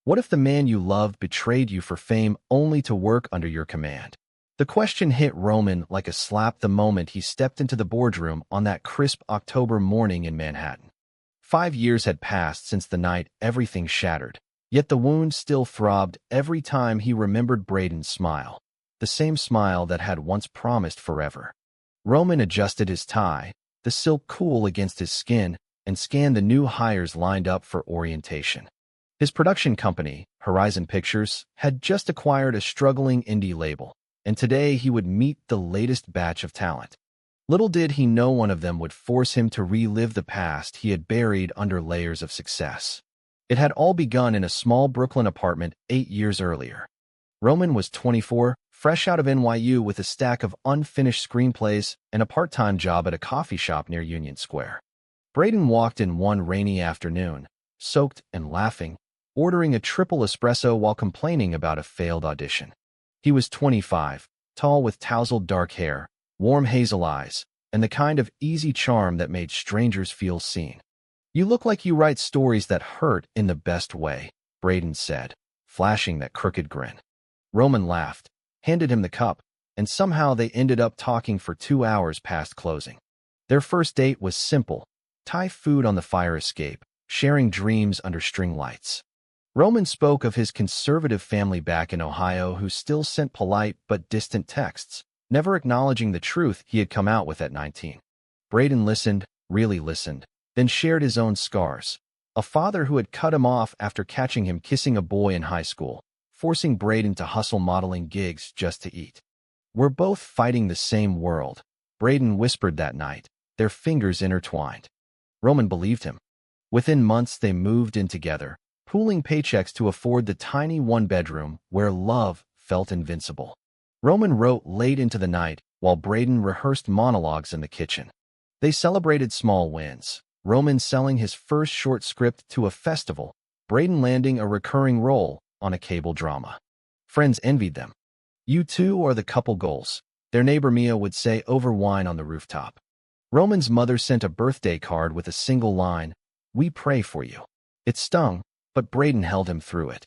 What if the man you loved betrayed you for fame only to work under your command? The question hit Roman like a slap the moment he stepped into the boardroom on that crisp October morning in Manhattan. 5 years had passed since the night everything shattered, yet the wound still throbbed every time he remembered Braden's smile, the same smile that had once promised forever. Roman adjusted his tie, the silk cool against his skin, and scanned the new hires lined up for orientation. His production company, Horizon Pictures, had just acquired a struggling indie label, and today he would meet the latest batch of talent. Little did he know one of them would force him to relive the past he had buried under layers of success. It had all begun in a small Brooklyn apartment 8 years earlier. Roman was 24, fresh out of NYU with a stack of unfinished screenplays and a part-time job at a coffee shop near Union Square. Braden walked in one rainy afternoon, soaked and laughing, ordering a triple espresso while complaining about a failed audition. He was 25, tall with tousled dark hair, warm hazel eyes, and the kind of easy charm that made strangers feel seen. "You look like you write stories that hurt in the best way," Braden said, flashing that crooked grin. Roman laughed, handed him the cup, and somehow they ended up talking for 2 hours past closing. Their first date was simple: Thai food on the fire escape, sharing dreams under string lights. Roman spoke of his conservative family back in Ohio who still sent polite but distant texts, never acknowledging the truth he had come out with at 19. Braden listened, really listened, then shared his own scars. A father who had cut him off after catching him kissing a boy in high school, forcing Braden to hustle modeling gigs just to eat. "We're both fighting the same world," Braden whispered that night, their fingers intertwined. Roman believed him. Within months they moved in together, pooling paychecks to afford the tiny one-bedroom where love felt invincible. Roman wrote late into the night while Braden rehearsed monologues in the kitchen. They celebrated small wins, Roman selling his first short script to a festival, Braden landing a recurring role on a cable drama. Friends envied them. "You two are the couple goals," their neighbor Mia would say over wine on the rooftop. Roman's mother sent a birthday card with a single line, "We pray for you." It stung, but Braden held him through it.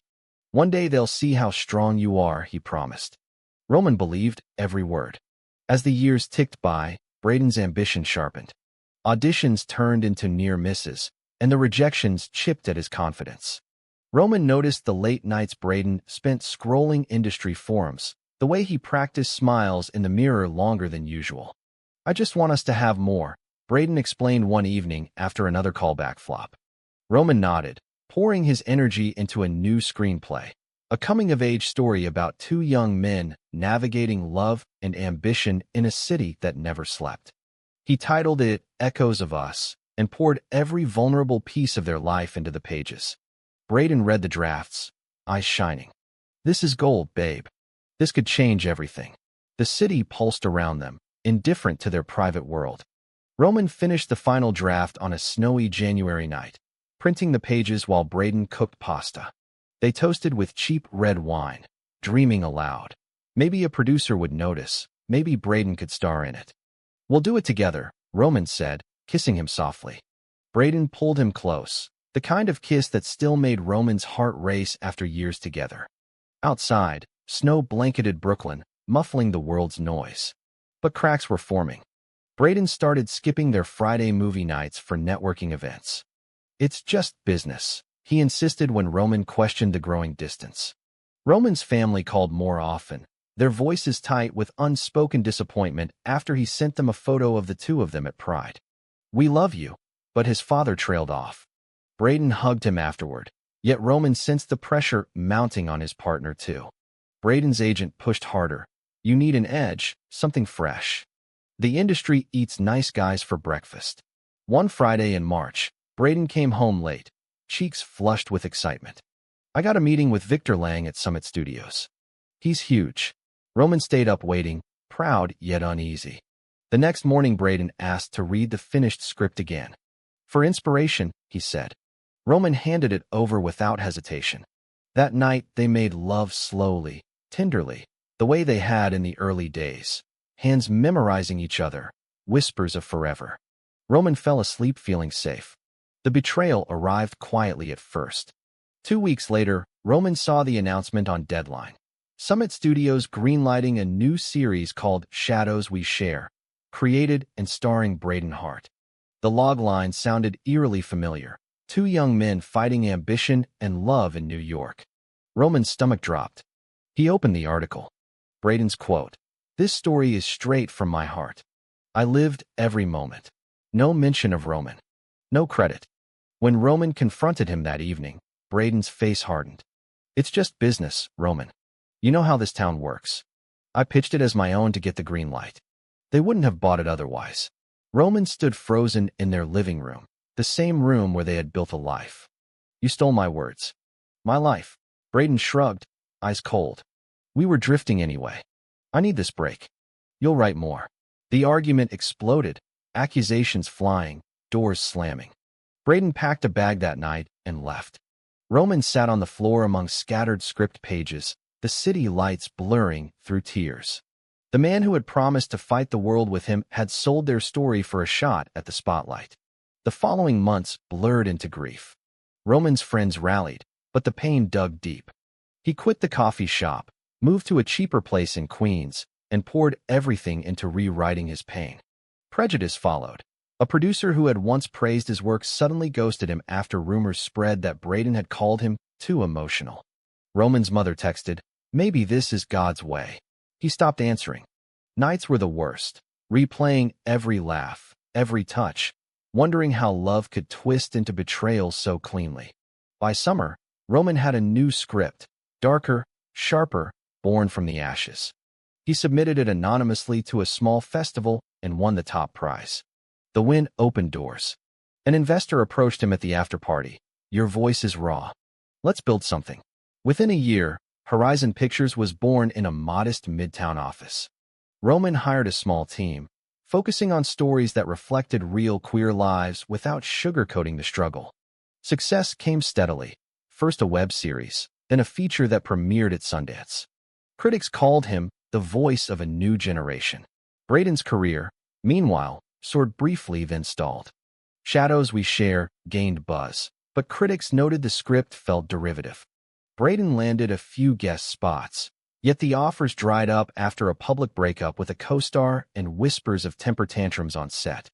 "One day they'll see how strong you are," he promised. Roman believed every word. As the years ticked by, Braden's ambition sharpened. Auditions turned into near misses, and the rejections chipped at his confidence. Roman noticed the late nights Braden spent scrolling industry forums, the way he practiced smiles in the mirror longer than usual. "I just want us to have more," Braden explained one evening after another callback flop. Roman nodded, pouring his energy into a new screenplay, a coming-of-age story about two young men navigating love and ambition in a city that never slept. He titled it Echoes of Us and poured every vulnerable piece of their life into the pages. Braden read the drafts, eyes shining. "This is gold, babe. This could change everything." The city pulsed around them, indifferent to their private world. Roman finished the final draft on a snowy January night, printing the pages while Braden cooked pasta. They toasted with cheap red wine, dreaming aloud. Maybe a producer would notice, maybe Braden could star in it. "We'll do it together," Roman said, kissing him softly. Braden pulled him close, the kind of kiss that still made Roman's heart race after years together. Outside, snow blanketed Brooklyn, muffling the world's noise. But cracks were forming. Braden started skipping their Friday movie nights for networking events. "It's just business," he insisted when Roman questioned the growing distance. Roman's family called more often, their voices tight with unspoken disappointment after he sent them a photo of the two of them at Pride. "We love you," but his father trailed off. Braden hugged him afterward, yet Roman sensed the pressure mounting on his partner too. Braden's agent pushed harder. "You need an edge, something fresh. The industry eats nice guys for breakfast." One Friday in March, Braden came home late, cheeks flushed with excitement. "I got a meeting with Victor Lang at Summit Studios. He's huge." Roman stayed up waiting, proud yet uneasy. The next morning Braden asked to read the finished script again. "For inspiration," he said. Roman handed it over without hesitation. That night they made love slowly, tenderly, the way they had in the early days, hands memorizing each other, whispers of forever. Roman fell asleep feeling safe. The betrayal arrived quietly at first. 2 weeks later, Roman saw the announcement on Deadline. Summit Studios greenlighting a new series called Shadows We Share, created and starring Braden Hart. The logline sounded eerily familiar. Two young men fighting ambition and love in New York. Roman's stomach dropped. He opened the article. Braden's quote, "This story is straight from my heart. I lived every moment." No mention of Roman. No credit. When Roman confronted him that evening, Braden's face hardened. "It's just business, Roman. You know how this town works. I pitched it as my own to get the green light. They wouldn't have bought it otherwise." Roman stood frozen in their living room, the same room where they had built a life. "You stole my words." "My life." Braden shrugged, eyes cold. "We were drifting anyway. I need this break. You'll write more." The argument exploded, accusations flying, doors slamming. Braden packed a bag that night and left. Roman sat on the floor among scattered script pages, the city lights blurring through tears. The man who had promised to fight the world with him had sold their story for a shot at the spotlight. The following months blurred into grief. Roman's friends rallied, but the pain dug deep. He quit the coffee shop, moved to a cheaper place in Queens, and poured everything into rewriting his pain. Prejudice followed. A producer who had once praised his work suddenly ghosted him after rumors spread that Braden had called him too emotional. Roman's mother texted, "Maybe this is God's way." He stopped answering. Nights were the worst, replaying every laugh, every touch, wondering how love could twist into betrayal so cleanly. By summer, Roman had a new script, darker, sharper, born from the ashes. He submitted it anonymously to a small festival and won the top prize. The win opened doors. An investor approached him at the after-party. "Your voice is raw. Let's build something." Within a year, Horizon Pictures was born in a modest Midtown office. Roman hired a small team, focusing on stories that reflected real queer lives without sugarcoating the struggle. Success came steadily, first a web series, then a feature that premiered at Sundance. Critics called him the voice of a new generation. Braden's career, meanwhile, soared briefly then stalled. Shadows We Share gained buzz, but critics noted the script felt derivative. Braden landed a few guest spots, yet the offers dried up after a public breakup with a co-star and whispers of temper tantrums on set.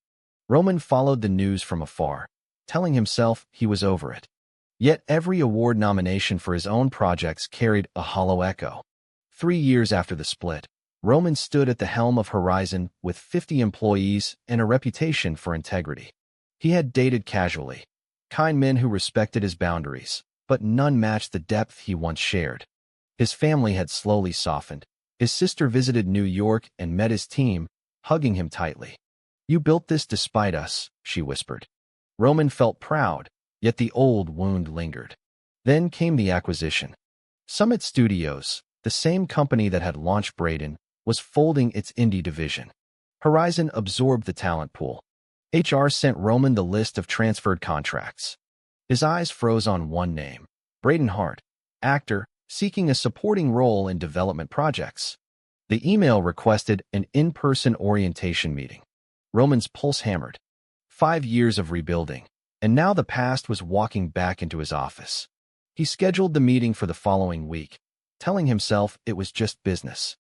Roman followed the news from afar, telling himself he was over it. Yet every award nomination for his own projects carried a hollow echo. 3 years after the split, Roman stood at the helm of Horizon with 50 employees and a reputation for integrity. He had dated casually, kind men who respected his boundaries, but none matched the depth he once shared. His family had slowly softened. His sister visited New York and met his team, hugging him tightly. "You built this despite us," she whispered. Roman felt proud, yet the old wound lingered. Then came the acquisition. Summit Studios, the same company that had launched Braden, was folding its indie division. Horizon absorbed the talent pool. HR sent Roman the list of transferred contracts. His eyes froze on one name, Braden Hart, actor, seeking a supporting role in development projects. The email requested an in-person orientation meeting. Roman's pulse hammered. 5 years of rebuilding, and now the past was walking back into his office. He scheduled the meeting for the following week, telling himself it was just business.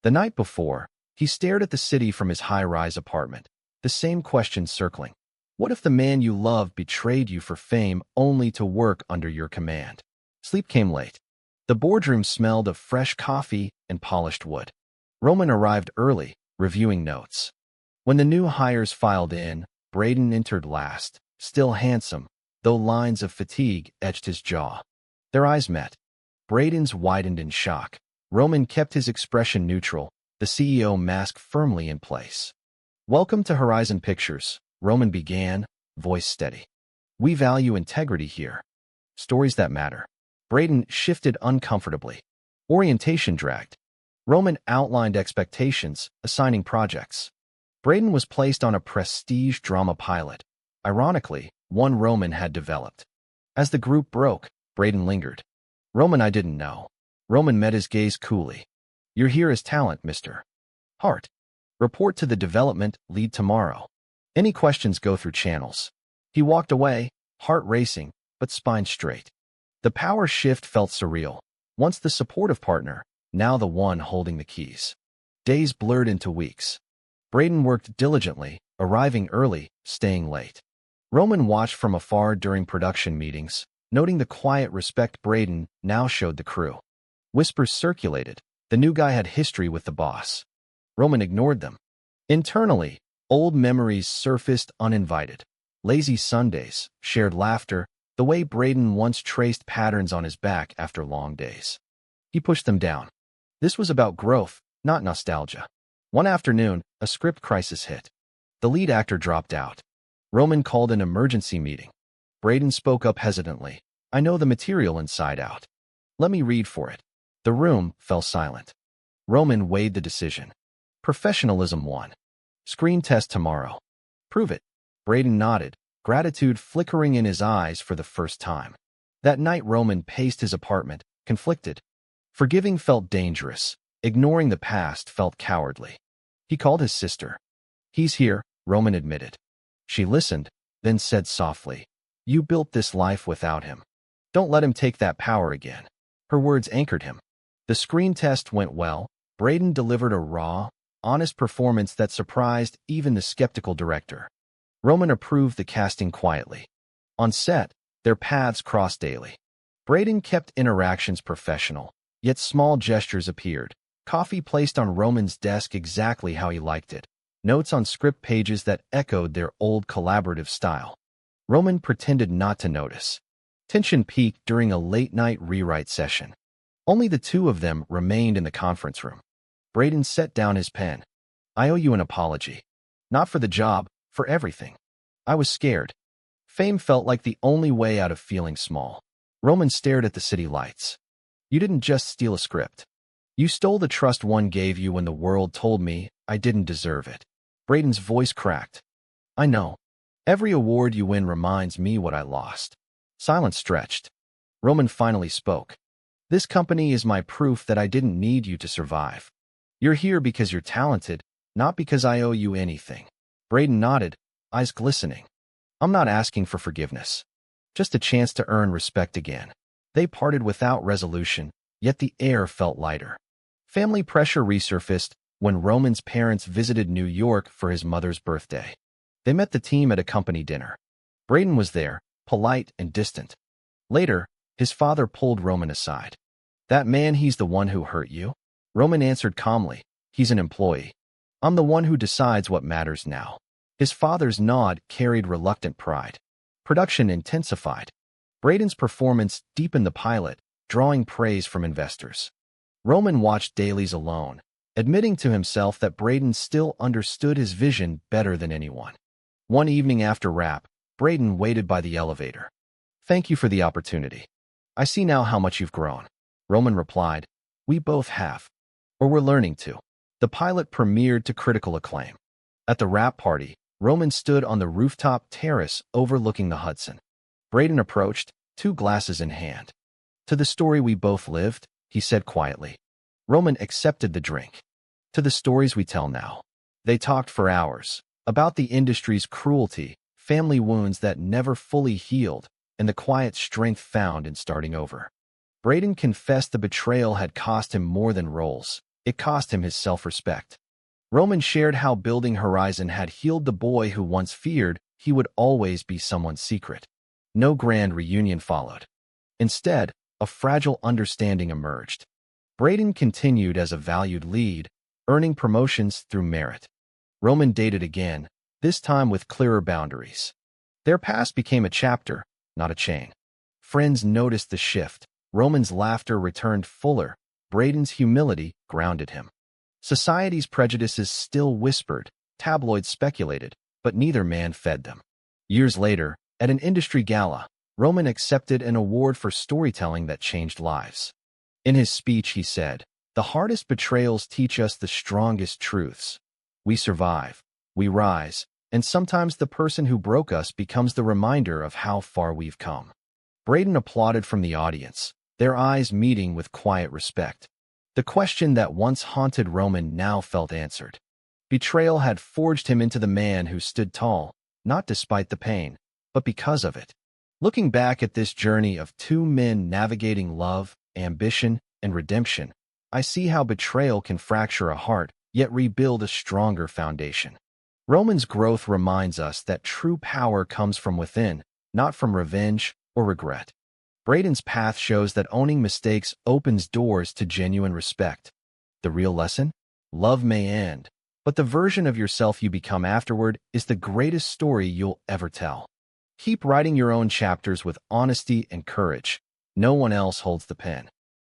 The night before, he stared at the city from his high-rise apartment, the same question circling. What if the man you loved betrayed you for fame only to work under your command? Sleep came late. The boardroom smelled of fresh coffee and polished wood. Roman arrived early, reviewing notes. When the new hires filed in, Braden entered last, still handsome, though lines of fatigue etched his jaw. Their eyes met. Braden's widened in shock. Roman kept his expression neutral, the CEO mask firmly in place. "Welcome to Horizon Pictures," Roman began, voice steady. "We value integrity here. Stories that matter." Braden shifted uncomfortably. Orientation dragged. Roman outlined expectations, assigning projects. Braden was placed on a prestige drama pilot. Ironically, one Roman had developed. As the group broke, Braden lingered. "Roman, I didn't know." Roman met his gaze coolly. "You're here as talent, Mr. Hart. Report to the development lead tomorrow. Any questions go through channels." He walked away, heart racing, but spine straight. The power shift felt surreal. Once the supportive partner, now the one holding the keys. Days blurred into weeks. Braden worked diligently, arriving early, staying late. Roman watched from afar during production meetings, noting the quiet respect Braden now showed the crew. Whispers circulated. The new guy had history with the boss. Roman ignored them. Internally, old memories surfaced uninvited. Lazy Sundays, shared laughter, the way Braden once traced patterns on his back after long days. He pushed them down. This was about growth, not nostalgia. One afternoon, a script crisis hit. The lead actor dropped out. Roman called an emergency meeting. Braden spoke up hesitantly. "I know the material inside out. Let me read for it." The room fell silent. Roman weighed the decision. Professionalism won. Screen test tomorrow. Prove it. Braden nodded, gratitude flickering in his eyes for the first time. That night Roman paced his apartment, conflicted. Forgiving felt dangerous. Ignoring the past felt cowardly. He called his sister. "He's here," Roman admitted. She listened, then said softly, "You built this life without him. Don't let him take that power again." Her words anchored him. The screen test went well. Braden delivered a raw, honest performance that surprised even the skeptical director. Roman approved the casting quietly. On set, their paths crossed daily. Braden kept interactions professional, yet small gestures appeared. Coffee placed on Roman's desk exactly how he liked it. Notes on script pages that echoed their old collaborative style. Roman pretended not to notice. Tension peaked during a late-night rewrite session. Only the two of them remained in the conference room. Braden set down his pen. "I owe you an apology. Not for the job, for everything. I was scared." Fame felt like the only way out of feeling small. Roman stared at the city lights. "You didn't just steal a script. You stole the trust one gave you when the world told me I didn't deserve it." Braden's voice cracked. "I know. Every award you win reminds me what I lost." Silence stretched. Roman finally spoke. "This company is my proof that I didn't need you to survive. You're here because you're talented, not because I owe you anything." Braden nodded, eyes glistening. "I'm not asking for forgiveness. Just a chance to earn respect again." They parted without resolution, yet the air felt lighter. Family pressure resurfaced when Roman's parents visited New York for his mother's birthday. They met the team at a company dinner. Braden was there, polite and distant. Later, his father pulled Roman aside. "That man, he's the one who hurt you?" Roman answered calmly, "He's an employee. I'm the one who decides what matters now." His father's nod carried reluctant pride. Production intensified. Braden's performance deepened the pilot, drawing praise from investors. Roman watched dailies alone, admitting to himself that Braden still understood his vision better than anyone. One evening after wrap, Braden waited by the elevator. "Thank you for the opportunity. I see now how much you've grown." Roman replied, "We both have. Or we're learning to." The pilot premiered to critical acclaim. At the wrap party, Roman stood on the rooftop terrace overlooking the Hudson. Braden approached, 2 glasses in hand. "To the story we both lived," he said quietly. Roman accepted the drink. "To the stories we tell now." They talked for hours, about the industry's cruelty, family wounds that never fully healed, and the quiet strength found in starting over. Braden confessed the betrayal had cost him more than roles. It cost him his self-respect. Roman shared how building Horizon had healed the boy who once feared he would always be someone's secret. No grand reunion followed. Instead, a fragile understanding emerged. Braden continued as a valued lead, earning promotions through merit. Roman dated again, this time with clearer boundaries. Their past became a chapter, not a chain. Friends noticed the shift. Roman's laughter returned fuller. Braden's humility grounded him. Society's prejudices still whispered, tabloids speculated, but neither man fed them. Years later, at an industry gala, Roman accepted an award for storytelling that changed lives. In his speech, he said, "The hardest betrayals teach us the strongest truths. We survive, we rise, and sometimes the person who broke us becomes the reminder of how far we've come." Braden applauded from the audience, their eyes meeting with quiet respect. The question that once haunted Roman now felt answered. Betrayal had forged him into the man who stood tall, not despite the pain, but because of it. Looking back at this journey of two men navigating love, ambition, and redemption, I see how betrayal can fracture a heart, yet rebuild a stronger foundation. Roman's growth reminds us that true power comes from within, not from revenge or regret. Braden's path shows that owning mistakes opens doors to genuine respect. The real lesson? Love may end, but the version of yourself you become afterward is the greatest story you'll ever tell. Keep writing your own chapters with honesty and courage. No one else holds the pen.